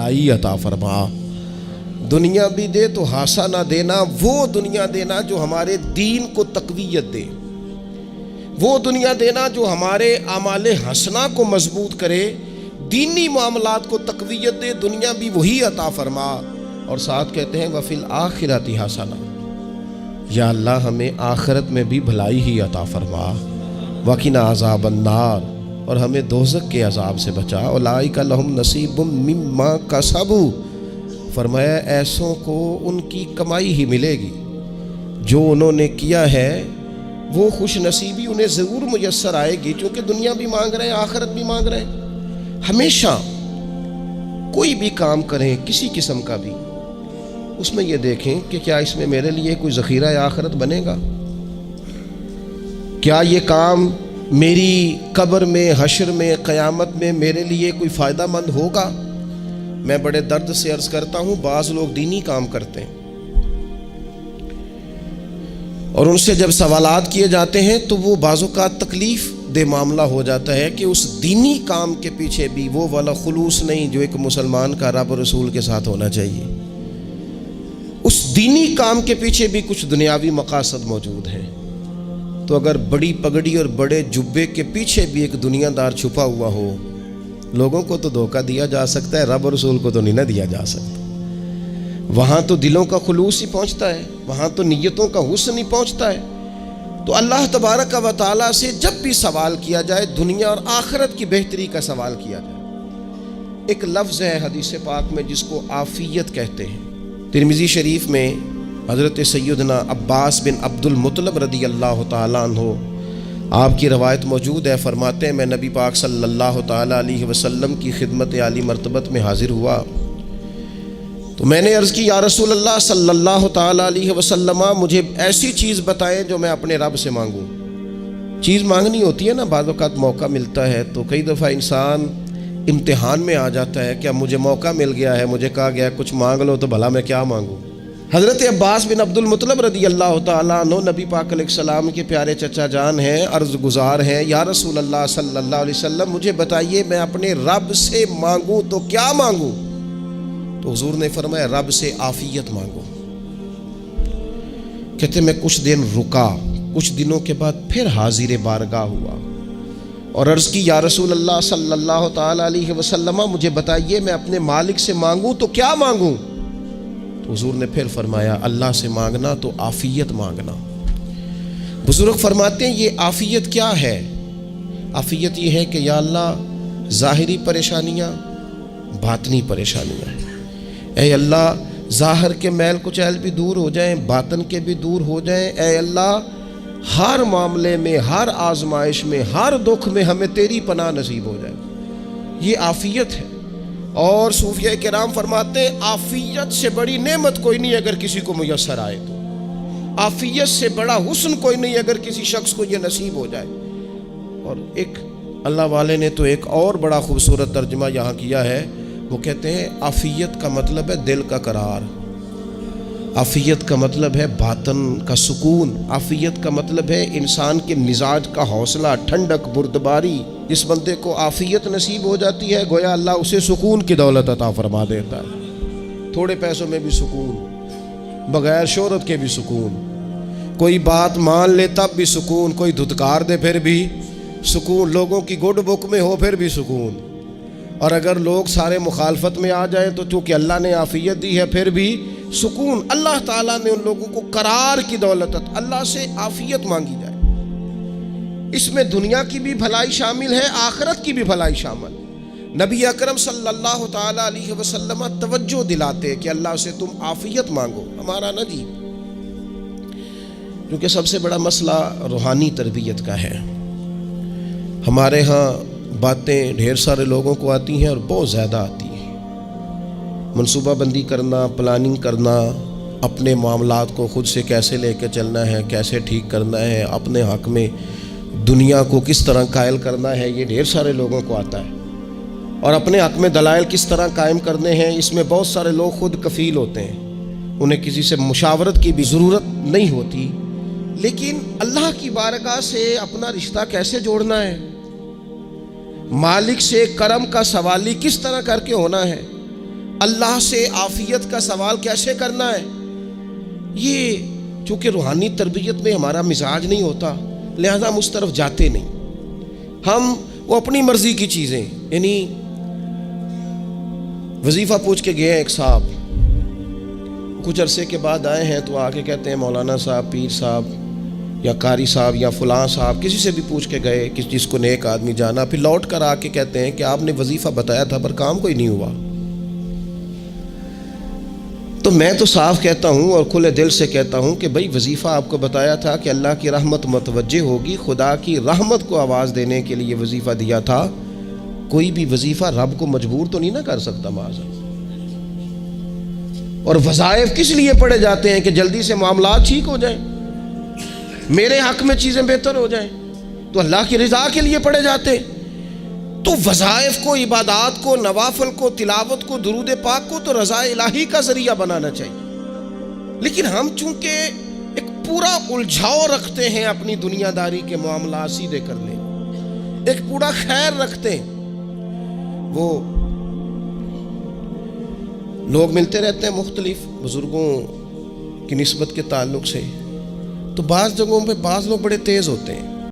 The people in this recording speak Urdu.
بھلائی عطا فرما. دنیا بھی دے تو ہاسا نہ دینا، وہ دنیا دینا جو ہمارے دین کو تقویت دے، وہ دنیا دینا جو ہمارے اعمال حسنہ کو مضبوط کرے، دینی معاملات کو تقویت دے. دنیا بھی وہی عطا فرما. اور ساتھ کہتے ہیں وفی الآخرۃ حسنہ، یا اللہ ہمیں آخرت میں بھی بھلائی ہی عطا فرما. وقنا عذاب النار، اور ہمیں دوزخ کے عذاب سے بچا. اولئک لہم نصیب مما کسبوا، فرمایا ایسوں کو ان کی کمائی ہی ملے گی، جو انہوں نے کیا ہے وہ خوش نصیبی انہیں ضرور میسر آئے گی. چونکہ دنیا بھی مانگ رہے ہیں، آخرت بھی مانگ رہے ہیں. ہمیشہ کوئی بھی کام کریں کسی قسم کا بھی، اس میں یہ دیکھیں کہ کیا اس میں میرے لیے کوئی ذخیرہ آخرت بنے گا، کیا یہ کام میری قبر میں، حشر میں، قیامت میں میرے لیے کوئی فائدہ مند ہوگا. میں بڑے درد سے عرض کرتا ہوں، بعض لوگ دینی کام کرتے ہیں اور ان سے جب سوالات کیے جاتے ہیں تو وہ بعض اوقات تکلیف دہ معاملہ ہو جاتا ہے کہ اس دینی کام کے پیچھے بھی وہ والا خلوص نہیں جو ایک مسلمان کا رب و رسول کے ساتھ ہونا چاہیے. اس دینی کام کے پیچھے بھی کچھ دنیاوی مقاصد موجود ہیں. تو اگر بڑی پگڑی اور بڑے جبے کے پیچھے بھی ایک دنیا دار چھپا ہوا ہو، لوگوں کو تو دھوکہ دیا جا سکتا ہے، رب و رسول کو تو نہیں نہ دیا جا سکتا. وہاں تو دلوں کا خلوص ہی پہنچتا ہے، وہاں تو نیتوں کا حسن ہی پہنچتا ہے. تو اللہ تبارک و تعالیٰ سے جب بھی سوال کیا جائے، دنیا اور آخرت کی بہتری کا سوال کیا جائے. ایک لفظ ہے حدیث پاک میں جس کو عافیت کہتے ہیں. ترمذی شریف میں حضرت سیدنا عباس بن عبد المطلب رضی اللہ تعالیٰ عنہ آپ کی روایت موجود ہے. فرماتے ہیں میں نبی پاک صلی اللہ تعالیٰ علیہ وسلم کی خدمت عالی مرتبت میں حاضر ہوا تو میں نے عرض کی یا رسول اللہ صلی اللہ تعالیٰ علیہ وسلم، مجھے ایسی چیز بتائیں جو میں اپنے رب سے مانگوں. چیز مانگنی ہوتی ہے نا، بعض اوقات موقع ملتا ہے تو کئی دفعہ انسان امتحان میں آ جاتا ہے. کیا مجھے موقع مل گیا ہے، مجھے کہا گیا کچھ مانگ لو، تو بھلا میں کیا مانگوں. حضرت عباس بن عبد المطلب رضی اللہ تعالیٰ عنہ نبی پاک علیہ السلام کے پیارے چچا جان ہیں، عرض گزار ہیں یا رسول اللہ صلی اللہ علیہ وسلم مجھے بتائیے میں اپنے رب سے مانگوں تو کیا مانگوں. تو حضور نے فرمایا رب سے عافیت مانگو. کہتے میں کچھ دن رکا، کچھ دنوں کے بعد پھر حاضر بارگاہ ہوا اور عرض کی یا رسول اللہ صلی اللہ تعالیٰ علیہ وسلم مجھے بتائیے میں اپنے مالک سے مانگوں تو کیا مانگوں. تو حضور نے پھر فرمایا اللہ سے مانگنا تو عافیت مانگنا. بزرگ فرماتے ہیں یہ عافیت کیا ہے؟ عافیت یہ ہے کہ یا اللہ ظاہری پریشانیاں، باطنی پریشانیاں، اے اللہ ظاہر کے میل کچیل بھی دور ہو جائیں، باطن کے بھی دور ہو جائیں. اے اللہ ہر معاملے میں، ہر آزمائش میں، ہر دکھ میں ہمیں تیری پناہ نصیب ہو جائے. یہ عافیت ہے. اور صوفیہ کرام فرماتے ہیں عافیت سے بڑی نعمت کوئی نہیں اگر کسی کو میسر آئے تو، عافیت سے بڑا حسن کوئی نہیں اگر کسی شخص کو یہ نصیب ہو جائے. اور ایک اللہ والے نے تو ایک اور بڑا خوبصورت ترجمہ یہاں کیا ہے. وہ کہتے ہیں عافیت کا مطلب ہے دل کا قرار، عافیت کا مطلب ہے باطن کا سکون، عافیت کا مطلب ہے انسان کے مزاج کا حوصلہ، ٹھنڈک، بردباری. جس بندے کو عافیت نصیب ہو جاتی ہے گویا اللہ اسے سکون کی دولت عطا فرما دیتا ہے. تھوڑے پیسوں میں بھی سکون، بغیر شہرت کے بھی سکون، کوئی بات مان لے تب بھی سکون، کوئی دھتکار دے پھر بھی سکون، لوگوں کی گڈ بک میں ہو پھر بھی سکون. اور اگر لوگ سارے مخالفت میں آ جائیں تو چونکہ اللہ نے عافیت دی ہے پھر بھی سکون. اللہ تعالیٰ نے ان لوگوں کو قرار کی دولت، اللہ سے عافیت مانگی جائے. اس میں دنیا کی بھی بھلائی شامل ہے، آخرت کی بھی بھلائی شامل. نبی اکرم صلی اللہ تعالیٰ علیہ وسلم توجہ دلاتے کہ اللہ سے تم عافیت مانگو. ہمارا نہ جی، کیونکہ سب سے بڑا مسئلہ روحانی تربیت کا ہے. ہمارے ہاں باتیں ڈھیر سارے لوگوں کو آتی ہیں اور بہت زیادہ آتی ہیں. منصوبہ بندی کرنا، پلاننگ کرنا، اپنے معاملات کو خود سے کیسے لے کے چلنا ہے، کیسے ٹھیک کرنا ہے، اپنے حق میں دنیا کو کس طرح قائل کرنا ہے، یہ ڈھیر سارے لوگوں کو آتا ہے. اور اپنے حق میں دلائل کس طرح قائم کرنے ہیں، اس میں بہت سارے لوگ خود کفیل ہوتے ہیں، انہیں کسی سے مشاورت کی بھی ضرورت نہیں ہوتی. لیکن اللہ کی بارگاہ سے اپنا رشتہ کیسے جوڑنا ہے، مالک سے کرم کا سوالی کس طرح کر کے ہونا ہے، اللہ سے عافیت کا سوال کیسے کرنا ہے، یہ چونکہ روحانی تربیت میں ہمارا مزاج نہیں ہوتا، لہذا ہم اس طرف جاتے نہیں۔ ہم وہ اپنی مرضی کی چیزیں، یعنی وظیفہ پوچھ کے گئے ہیں ایک صاحب، کچھ عرصے کے بعد آئے ہیں تو آ کے کہتے ہیں مولانا صاحب، پیر صاحب یا قاری صاحب یا فلاں صاحب، کسی سے بھی پوچھ کے گئے کہ جس کو نیک آدمی جانا، پھر لوٹ کر آ کے کہتے ہیں کہ آپ نے وظیفہ بتایا تھا پر کام کوئی نہیں ہوا۔ تو میں تو صاف کہتا ہوں اور کھلے دل سے کہتا ہوں کہ بھئی وظیفہ آپ کو بتایا تھا کہ اللہ کی رحمت متوجہ ہوگی، خدا کی رحمت کو آواز دینے کے لیے وظیفہ دیا تھا، کوئی بھی وظیفہ رب کو مجبور تو نہیں نہ کر سکتا معاذ اللہ۔ اور وظائف کس لیے پڑھے جاتے ہیں کہ جلدی سے معاملات ٹھیک ہو جائیں، میرے حق میں چیزیں بہتر ہو جائیں، تو اللہ کی رضا کے لیے پڑھے جاتے ہیں۔ تو وظائف کو، عبادات کو، نوافل کو، تلاوت کو، درود پاک کو تو رضا الہی کا ذریعہ بنانا چاہیے، لیکن ہم چونکہ ایک پورا الجھاؤ رکھتے ہیں اپنی دنیا داری کے معاملات سیدھے کرنے، ایک پورا خیر رکھتے ہیں۔ وہ لوگ ملتے رہتے ہیں مختلف بزرگوں کی نسبت کے تعلق سے، تو بعض جگہوں پہ بعض لوگ بڑے تیز ہوتے ہیں،